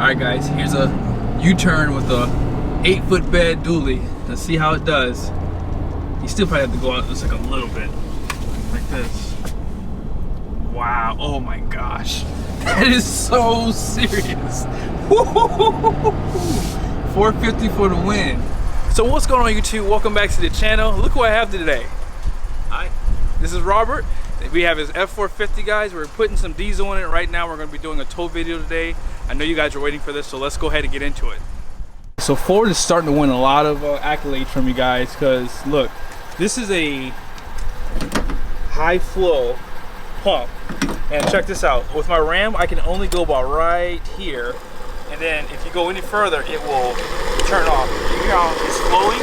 Alright guys, here's a U-turn with a 8-foot bed dually. Let's see how it does. You still probably have to go out just like a little bit. Like this. Wow, oh my gosh. That is so serious. 450 for the win. So what's going on YouTube? Welcome back to the channel. Look who I have today. Hi. This is Robert. We have his F-450 guys. We're putting some diesel in it right now. We're going to be doing a tow video today. I know you guys are waiting for this, so let's go ahead and get into it. So Ford is starting to win a lot of accolades from you guys because look, this is a high flow pump. And check this out. With my Ram, I can only go about right here. And then if you go any further, it will turn off. You hear how it's flowing?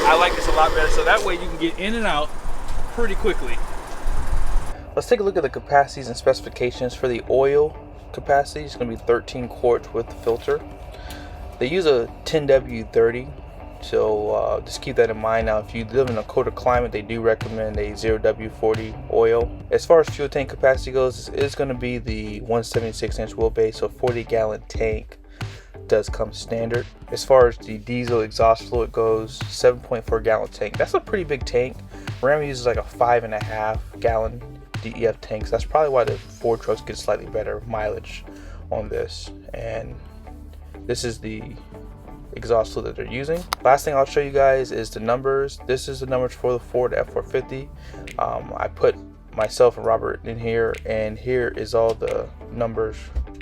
I like this a lot better. So that way you can get in and out pretty quickly. Let's take a look at the capacities and specifications for the oil capacity. It's going to be 13 quarts with the filter. They use a 10W30, so just keep that in mind. Now if you live in a colder climate, they do recommend a 0W40 oil. As far as fuel tank capacity goes, it's going to be the 176-inch wheelbase, so 40-gallon tank does come standard. As far as the diesel exhaust fluid goes, 7.4 gallon tank. That's a pretty big tank. Ram uses like a 5.5 gallon DEF tanks. That's probably why the Ford trucks get slightly better mileage on this. And this is the exhaust fluid that they're using. Last thing I'll show you guys is the numbers. This is the numbers for the Ford F-450. I put myself and Robert in here, and here is all the numbers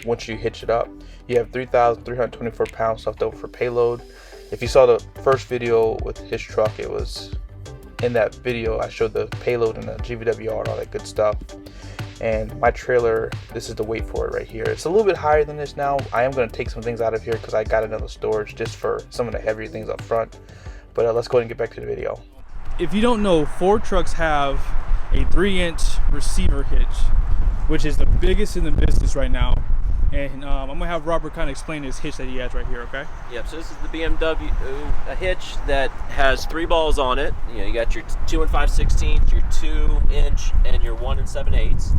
once you hitch it up. You have 3,324 pounds left over for payload. If you saw the first video with his truck, it was in that video I showed the payload and the GVWR and all that good stuff. And my trailer, this is the weight for it right here. It's a little bit higher than this now. I am going to take some things out of here because I got another storage just for some of the heavier things up front. But let's go ahead and get back to the video. If you don't know, Ford trucks have a 3-inch receiver hitch, which is the biggest in the business right now. And I'm going to have Robert kind of explain his hitch that he has right here, okay? Yep, so this is the BMW a hitch that has 3 balls on it. You know, you got your 2 5/16, your 2-inch, and your 1 7/8.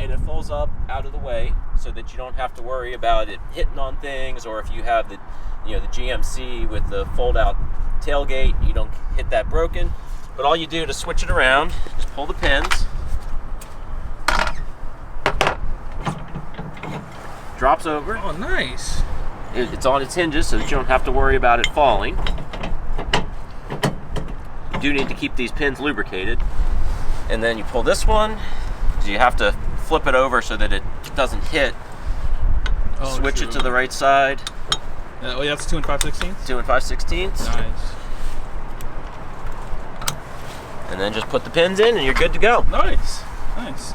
And it folds up out of the way so that you don't have to worry about it hitting on things, or if you have the, you know, the GMC with the fold-out tailgate, you don't hit that broken. But all you do to switch it around, just pull the pins. Drops over. Oh, nice. It's on its hinges so that you don't have to worry about it falling. You do need to keep these pins lubricated. And then you pull this one. So you have to flip it over so that it doesn't hit. Oh, switch it to the right side. Oh, yeah, that's 2 5/16? 2 5/16. Nice. And then just put the pins in and you're good to go. Nice. Nice.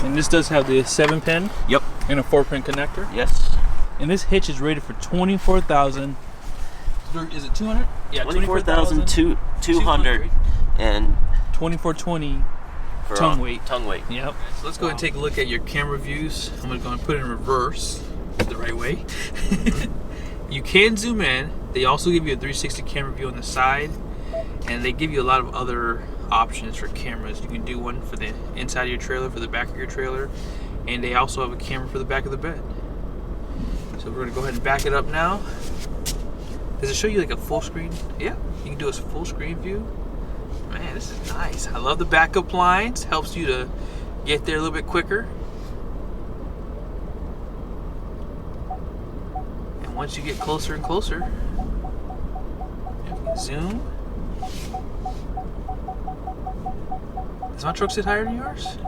And this does have the 7-pin. Yep. And a 4-pin connector. Yes. And this hitch is rated for 24,000. Is it 200? Yeah, 24,200 and 2420 tongue weight. Tongue weight. Yep. So let's go ahead and take a look at your camera views. I'm going to go and put it in reverse the right way. You can zoom in. They also give you a 360 camera view on the side, and they give you a lot of other options for cameras. You can do one for the inside of your trailer, for the back of your trailer, and they also have a camera for the back of the bed. So we're gonna go ahead and back it up now. Does it show you like a full screen? Yeah, you can do a full screen view. Man, this is nice. I love the backup lines. Helps you to get there a little bit quicker. And once you get closer and closer, you can zoom. Does my truck sit higher than yours?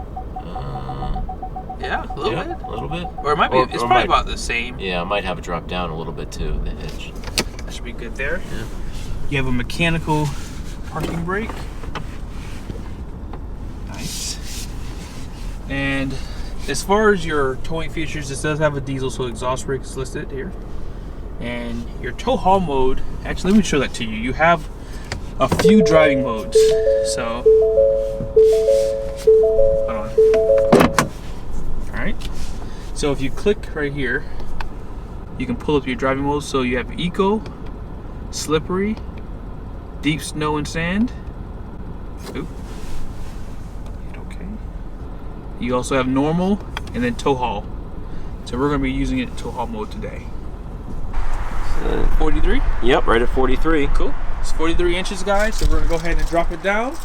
Yeah, a little bit. A little bit. Or it might be, it's probably about the same. Yeah, I might have it drop down a little bit too, the hitch. That should be good there. Yeah. You have a mechanical parking brake. Nice. And as far as your towing features, this does have a diesel, so exhaust brake is listed here. And your tow haul mode, actually let me show that to you. You have a few driving modes. So, hold on. Alright, so if you click right here, you can pull up your driving modes. So you have eco, slippery, deep snow and sand. Oop. Okay. You also have normal and then tow haul. So So we're gonna be using it in tow haul mode today. 43? Yep, right at 43. Cool. It's 43 inches, guys, so we're gonna go ahead and drop it down.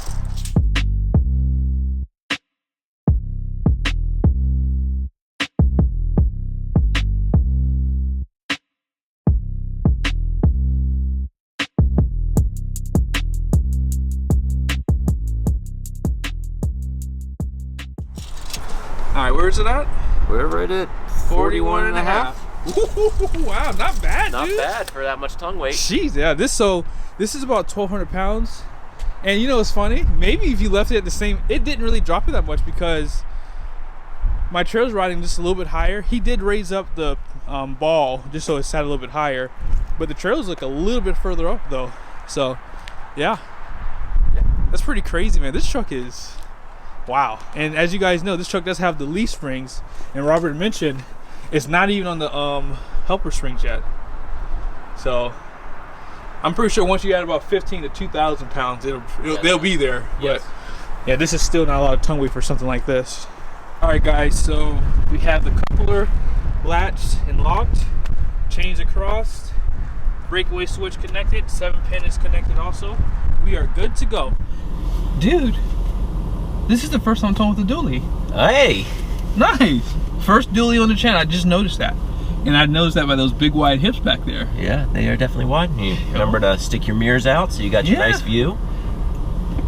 All right, where is it at? We're right at 41 and a half. Wow, not bad, Not dude. bad for that much tongue weight. Jeez, yeah. This is about 1,200 pounds, and you know what's funny? Maybe if you left it at the same, it didn't really drop it that much because my trailer's riding just a little bit higher. He did raise up the ball just so it sat a little bit higher, but the trailers look a little bit further up though. So, yeah, that's pretty crazy, man. This truck is. Wow. And as you guys know, this truck does have the leaf springs, and Robert mentioned it's not even on the helper springs yet. So I'm pretty sure once you add about 15 to 2,000 pounds, they'll be there. Yes. But yeah, this is still not a lot of tongue weight for something like this. All right, guys, so we have the coupler latched and locked, chains across, breakaway switch connected, 7-pin is connected also. We are good to go. Dude, this is the first time I'm towing with a dually. Hey! Nice! First dually on the channel, I just noticed that. And I noticed that by those big wide hips back there. Yeah, they are definitely wide. You remember to stick your mirrors out so you got your nice view.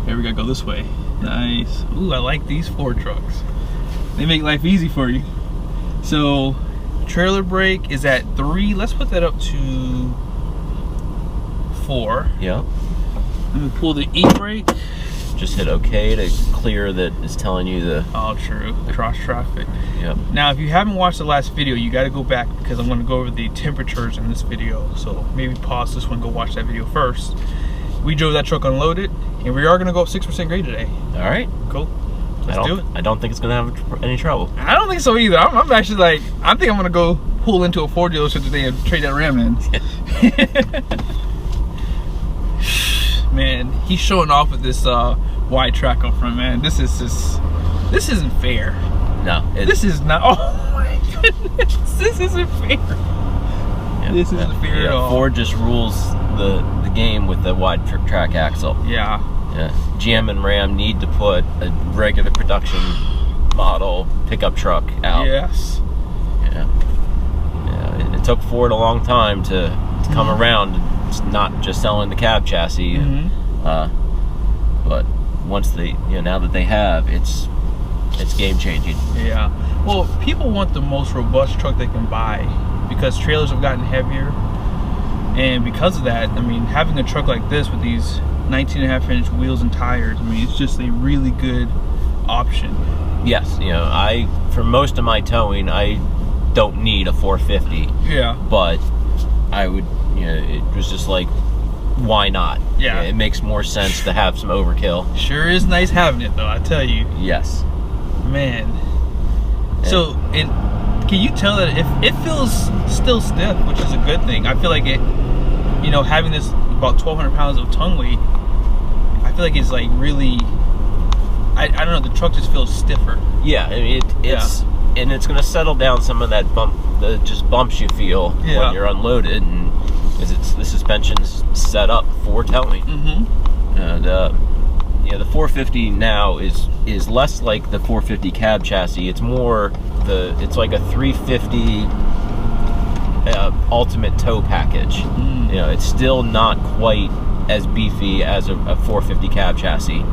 Here we gotta go this way. Nice. Ooh, I like these Ford trucks. They make life easy for you. So, trailer brake is at 3. Let's put that up to 4. Yep. Let me pull the E-brake. Just hit OK to clear that is telling you the... Oh, true. Cross traffic. Yep. Now, if you haven't watched the last video, you got to go back because I'm going to go over the temperatures in this video. So maybe pause this one, go watch that video first. We drove that truck unloaded, and we are going to go up 6% grade today. All right. Cool. Let's do it. I don't think it's going to have any trouble. I don't think so either. I'm actually like, I think I'm going to go pull into a Ford dealership today and trade that Ram in. Man, he's showing off with this wide track up front, man. This isn't fair. No, this is not. Oh my goodness, this isn't fair. Yeah, this isn't fair at all. Ford just rules the game with the wide track axle. Yeah. Yeah. GM and Ram need to put a regular production model pickup truck out. Yes. Yeah. Yeah. It took Ford a long time to come around. It's not just selling the cab chassis, but once they, now that they have, it's game changing. Yeah. Well, people want the most robust truck they can buy because trailers have gotten heavier, and because of that, I mean, having a truck like this with these 19.5-inch wheels and tires, I mean, it's just a really good option. Yes, for most of my towing, I don't need a 450. Yeah. But I would. It was just like, why not? Yeah. It makes more sense to have some overkill. Sure is nice having it, though, I tell you. Yes. Man. So, can you tell that if it feels still stiff, which is a good thing? I feel like it, having this about 1,200 pounds of tongue weight, I feel like it's like really, I don't know, the truck just feels stiffer. Yeah, I mean, it's, and it's going to settle down some of that bumps you feel when you're unloaded, and the suspension's set up for towing. And the 450 now is less like the 450 cab chassis. It's more it's like a 350 ultimate tow package. It's still not quite as beefy as a 450 cab chassis.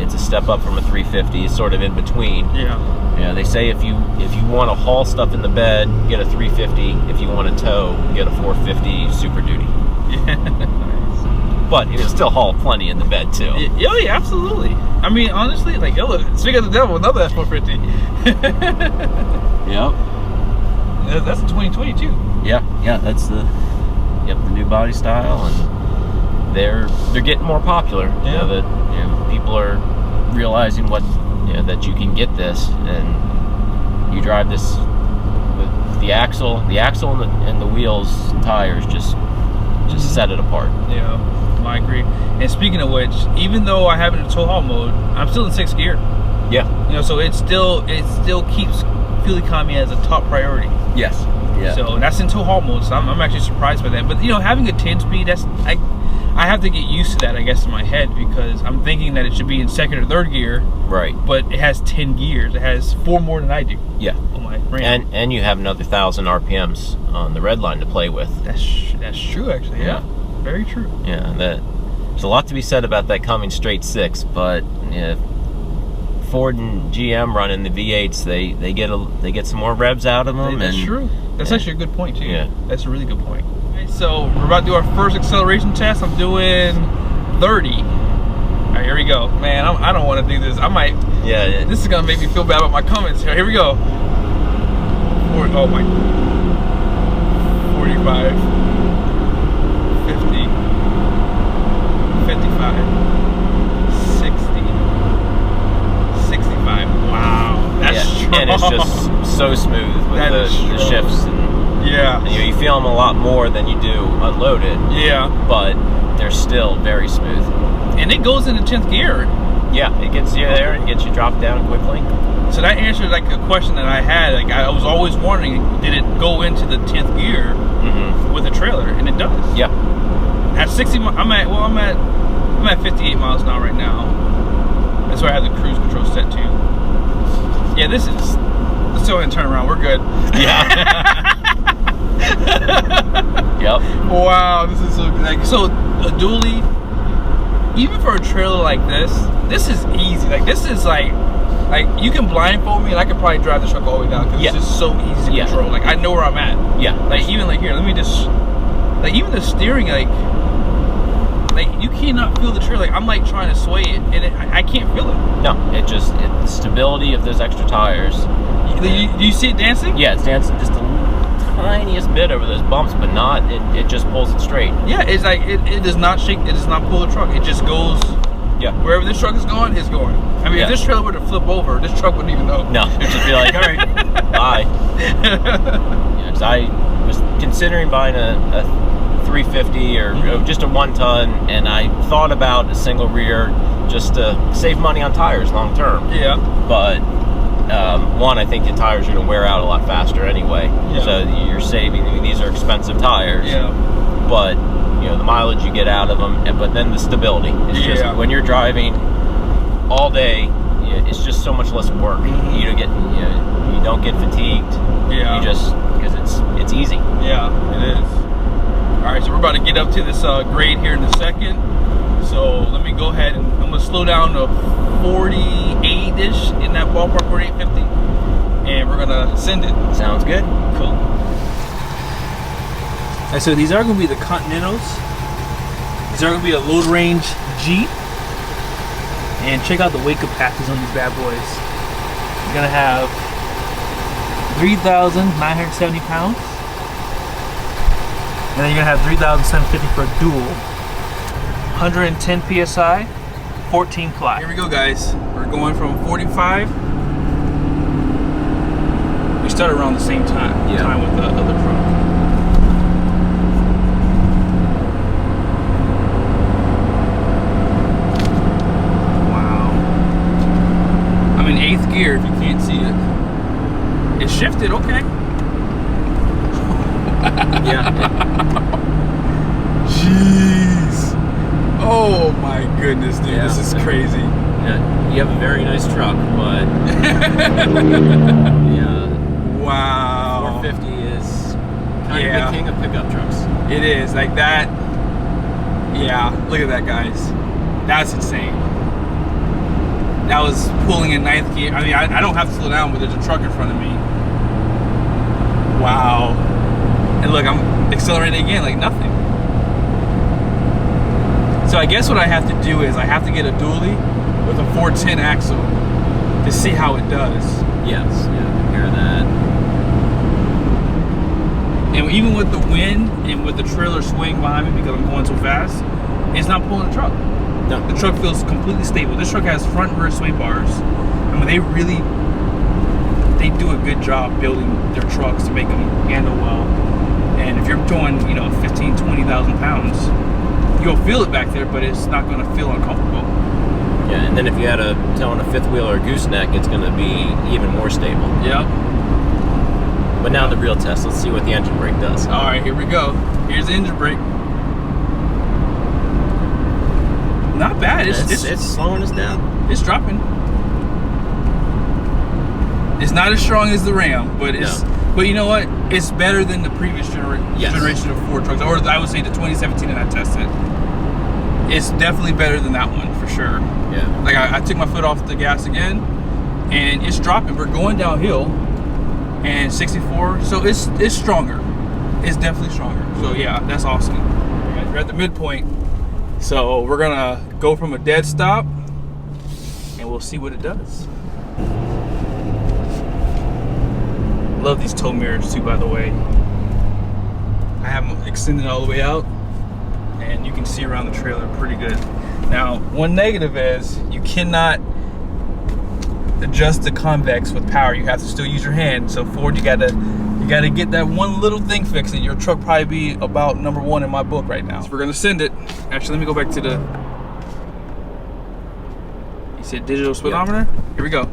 It's a step up from a 350. It's sort of in between. Yeah, they say if you want to haul stuff in the bed, get a 350. If you want to tow, get a 450 Super Duty. But you can still haul plenty in the bed too. Yeah, absolutely. I mean, honestly, like, look, speak of the devil, another F-450. Yep. That's a 2022. Yeah, that's the new body style, and they're getting more popular. People are realizing that you can get this, and you drive this with the axle and the wheels and tires just set it apart. Yeah, I agree. And speaking of which, even though I have it in tow haul mode, I'm still in 6th gear. Yeah. So it still keeps fuel economy as a top priority. Yes. Yeah. So that's in 2 haul mode. So I'm actually surprised by that. But you know, having a 10-speed, I have to get used to that, I guess, in my head, because I'm thinking that it should be in 2nd or 3rd gear. Right. But it has 10 gears. It has 4 more than I do. Yeah. On my Ram. And you have another 1,000 RPMs on the red line to play with. That's true, actually. Yeah. Very true. Yeah. There's a lot to be said about that Cummins straight 6, but Ford and GM running the V8s, they get some more revs out of them. That's true. That's actually a good point too. Yeah. That's a really good point. Okay, so we're about to do our first acceleration test. I'm doing 30. All right, here we go. Man, I don't want to do this. I might. Yeah. This is gonna make me feel bad about my comments. Here we go. Oh my. 45. 50. 55. 60. 65. Wow. That's strong. And it's just so smooth with the shifts. And, and, you feel them a lot more than you do unloaded. Yeah. But they're still very smooth. And it goes into 10th gear. Yeah, it gets you there and gets you dropped down quickly. So that answered like a question that I had. Like I was always wondering, did it go into the 10th gear with a trailer? And it does. Yeah. At 60, I'm at 58 miles an hour right now. That's why I have the cruise control set to. Yeah, let's go ahead and turn around. We're good. Yeah. Yep. Wow, this is so good. So a dually, even for a trailer like this is easy. Like this is like you can blindfold me and I could probably drive the truck all the way down because it's just so easy to control. Like I know where I'm at. Yeah. Like even like here, let me just even the steering like you cannot feel the trailer. Like I'm like trying to sway it and I can't feel it. No, the stability of those extra tires. Do you see it dancing? Yeah, it's dancing just a tiniest bit over those bumps, but not. It just pulls it straight. Yeah, it's like it does not shake. It does not pull the truck. It just goes. Yeah. Wherever this truck is going, it's going. I mean, if this trailer were to flip over, this truck wouldn't even know. No, it'd just be like, all right, bye. Yeah, 'cause I was considering buying a 350 or just a 1-ton, and I thought about a single rear just to save money on tires long term. Yeah. But one, I think the tires are going to wear out a lot faster anyway. Yeah. So you're saving. I mean, these are expensive tires. Yeah. But the mileage you get out of them, but then the stability. It's just when you're driving all day, it's just so much less work. You don't get fatigued. Yeah. You just because it's easy. Yeah, it is. All right, so we're about to get up to this grade here in a second. So let me go ahead and I'm gonna slow down to 48-ish in that ballpark, 4850, and we're gonna send it. Sounds good. Cool. Alright, so these are gonna be the Continentals. These are gonna be a load range Jeep. And check out the wake capacities on these bad boys. You're gonna have 3,970 pounds. And then you're gonna have 3,750 for a dual. 110 PSI, 14 ply. Here we go, guys. We're going from 45. We started around the same time with the other truck. Wow. I'm in 8th gear if you can't see it. It shifted, okay. Yeah. Jeez. Oh my goodness, dude. This is crazy. Yeah. You have a very nice truck, but wow. 450 is kind of the king of pickup trucks. It is. Like that. Yeah. Look at that, guys. That's insane. That was pulling in 9th gear. I mean, I don't have to slow down, but there's a truck in front of me. Wow. And look, I'm accelerating again like nothing. So I guess what I have to do is I have to get a dually with a 410 axle to see how it does. Yes, compare that. And even with the wind and with the trailer swaying behind me because I'm going so fast, it's not pulling the truck. No. The truck feels completely stable. This truck has front and rear sway bars. I mean, they do a good job building their trucks to make them handle well. And if you're towing, 15, 20,000 pounds, you'll feel it back there, but it's not going to feel uncomfortable. Yeah, and then if you had towing a fifth wheel or gooseneck, it's going to be even more stable. Yep. But now the real test. Let's see what the engine brake does. All right, here we go. Here's the engine brake. Not bad. It's slowing us down. It's dropping. It's not as strong as the Ram, but it's. No. But you know what? It's better than the previous generation of Ford trucks, or I would say the 2017 that I tested. It's definitely better than that one for sure. Yeah. Like I took my foot off the gas again, and it's dropping. We're going downhill, and 64. So it's stronger. It's definitely stronger. So yeah, that's awesome. We're at the midpoint, so we're gonna go from a dead stop, and we'll see what it does. Love these tow mirrors too, by the way. I have them extended all the way out, and you can see around the trailer pretty good. Now, one negative is you cannot adjust the convex with power. You have to still use your hand. So Ford, you gotta get that one little thing fixed, and your truck probably be about #1 in my book right now. So we're gonna send it. Actually, let me go back to the. You said digital speedometer? Yep. Here we go.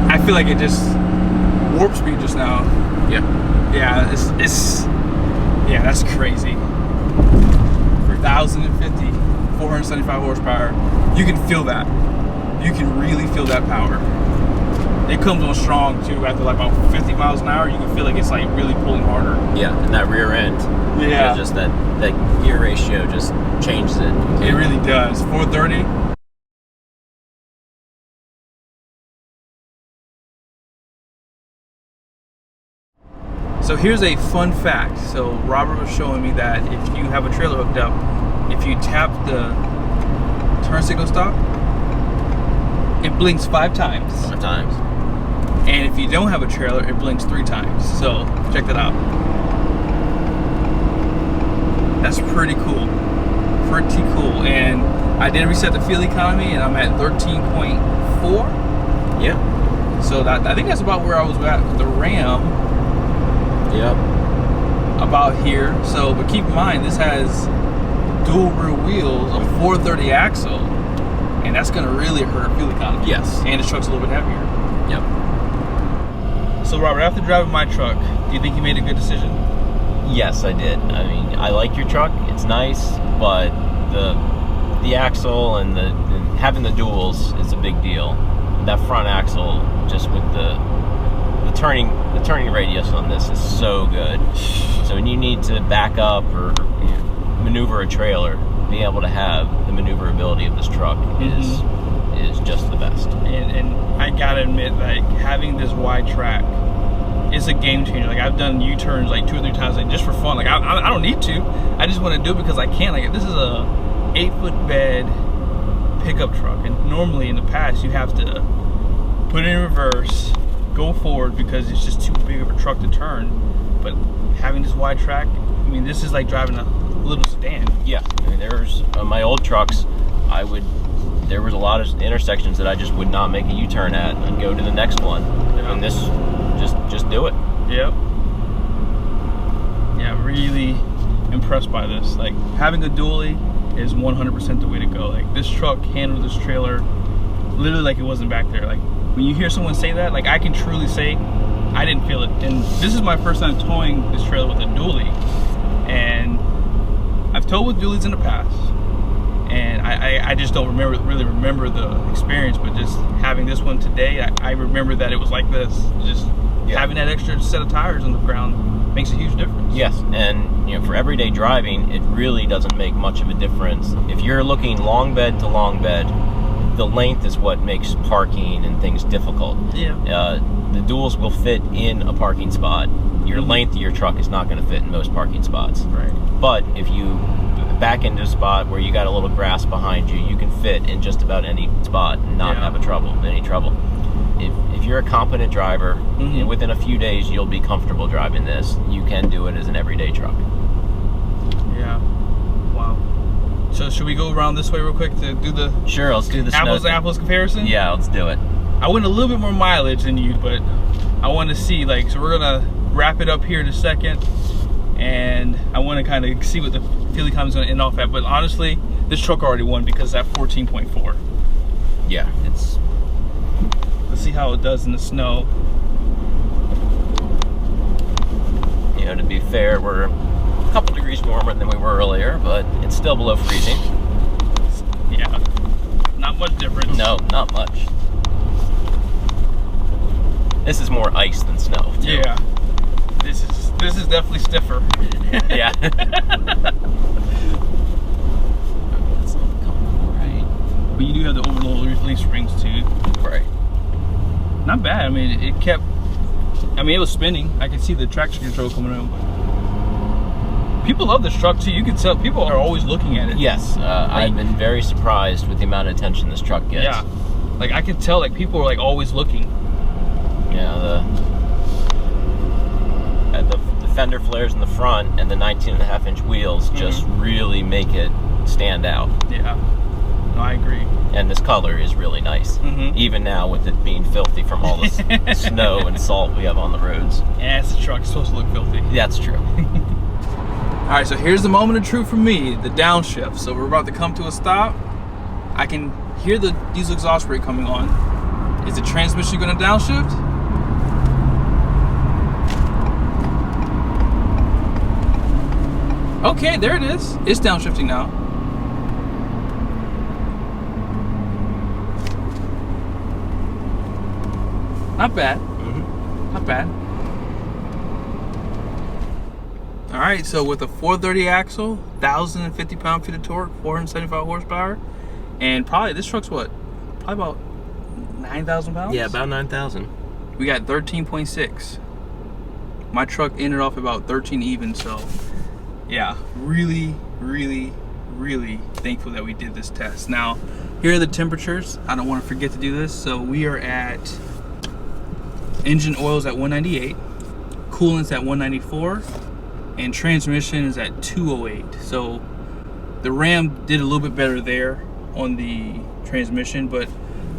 I feel like it just warp speed just now. Yeah, yeah, that's crazy. For 1,050, 475 horsepower, you can feel that. You can really feel that power. It comes on strong too. After like about 50 miles an hour, you can feel like it's like really pulling harder. Yeah, and that rear end. Yeah, just that gear ratio just changes it. It really does. 430. So here's a fun fact. So Robert was showing me that if you have a trailer hooked up, if you tap the turn signal stop, it blinks 5 times. 5 times. And if you don't have a trailer, it blinks 3 times. So check that out. That's pretty cool. Pretty cool. And I did reset the fuel economy, and I'm at 13.4. Yeah. So that, I think that's about where I was at with the Ram. Yep. About here. So, but keep in mind, this has dual rear wheels, a 430 axle, and that's going to really hurt fuel economy. Yes. And the truck's a little bit heavier. Yep. So, Robert, after driving my truck, do you think you made a good decision? Yes, I did. I mean, I like your truck. It's nice, but the axle and having the duals is a big deal. That front axle, just with the turning radius on this is so good. So when you need to back up or maneuver a trailer, being able to have the maneuverability of this truck is just the best. And I gotta admit, like, having this wide track is a game changer. Like, I've done U-turns like 2 or 3 times, like, just for fun. Like, I don't need to. I just want to do it because I can. Like, this is a 8-foot bed pickup truck, and normally in the past you have to put it in reverse, go forward because it's just too big of a truck to turn. But having this wide track, I mean, this is like driving a little sedan. Yeah, I mean, there's my old trucks, there was a lot of intersections that I just would not make a U-turn at and go to the next one. Yeah. And this, just do it. Yep. Yeah, really impressed by this. Like, having a dually is 100% the way to go. Like, this truck handled this trailer literally like it wasn't back there. Like, when you hear someone say that, like, I can truly say I didn't feel it. And this is my first time towing this trailer with a dually, and I've towed with dualies in the past, and I just don't really remember the experience. But just having this one today, I remember that it was like this. Just having that extra set of tires on the ground makes a huge difference. Yes, and for everyday driving, it really doesn't make much of a difference. If you're looking long bed to long bed, the length is what makes parking and things difficult. Yeah. The duals will fit in a parking spot. Your length of your truck is not going to fit in most parking spots. Right. But if you back into a spot where you got a little grass behind you, you can fit in just about any spot and not have any trouble. If you're a competent driver, within a few days you'll be comfortable driving this. You can do it as an everyday truck. Yeah. Wow. So should we go around this way real quick to do the let's do the apples to apples comparison? Yeah, let's do it. I went a little bit more mileage than you, but I want to see, like, so we're gonna wrap it up here in a second, and I want to kind of see what the fuel economy is gonna end off at. But honestly, this truck already won because that 14.4. Yeah, it's. Let's see how it does in the snow. You know, to be fair, we're a couple degrees warmer than we were earlier, but it's still below freezing. Yeah, not much difference. No, not much. This is more ice than snow, too. Yeah, this is definitely stiffer. Yeah. That's not coming right. But you do have the overload release springs too. Right. Not bad. I mean, it kept. I mean, it was spinning. I could see the traction control coming out. People love this truck too. You can tell people are always looking at it. Yes, I've been very surprised with the amount of attention this truck gets. Yeah, like I can tell, like people are like always looking. Yeah, the fender flares in the front and the 19.5-inch wheels just really make it stand out. Yeah, no, I agree. And this color is really nice, even now with it being filthy from all the snow and salt we have on the roads. Yeah, it's a truck. It's supposed to look filthy. That's true. All right, so here's the moment of truth for me, the downshift. So we're about to come to a stop. I can hear the diesel exhaust brake coming on. Is the transmission going to downshift? Okay, there it is. It's downshifting now. Not bad. Not bad. All right, so with a 430 axle, 1,050 pound-feet of torque, 475 horsepower, and probably this truck's what? Probably about 9,000 pounds? Yeah, about 9,000. We got 13.6. My truck ended off about 13 even, so yeah, really, really, really thankful that we did this test. Now, here are the temperatures. I don't want to forget to do this. So we are at engine oil's at 198, coolant's at 194, and transmission is at 208. So the Ram did a little bit better there on the transmission, but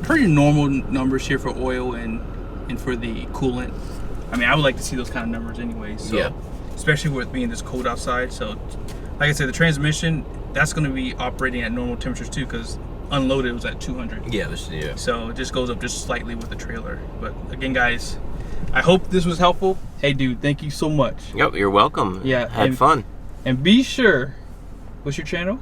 pretty normal numbers here for oil and for the coolant. I mean, I would like to see those kind of numbers anyway. So yeah. Especially with being this cold outside. So like I said, the transmission, that's going to be operating at normal temperatures too, because unloaded it was at 200. Yeah, yeah. So it just goes up just slightly with the trailer. But again, guys, I hope this was helpful. Hey dude, thank you so much. Yep, you're welcome. Yeah, had fun. And be sure, what's your channel?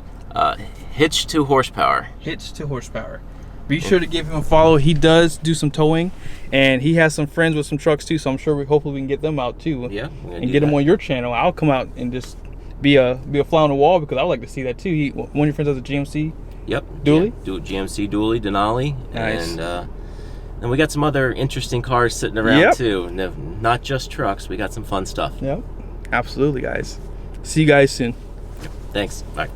Hitch to Horsepower. Hitch to Horsepower. Be sure to give him a follow. He does do some towing, and he has some friends with some trucks too, so I'm sure hopefully we can get them out too. Yeah, and get them on your channel. I'll come out and just be a fly on the wall, because I like to see that too. One of your friends has a GMC. Yep. Dually? Yeah, do GMC Dually, Denali. Nice. And we got some other interesting cars sitting around too. Not just trucks. We got some fun stuff. Yep. Absolutely, guys. See you guys soon. Thanks. Bye.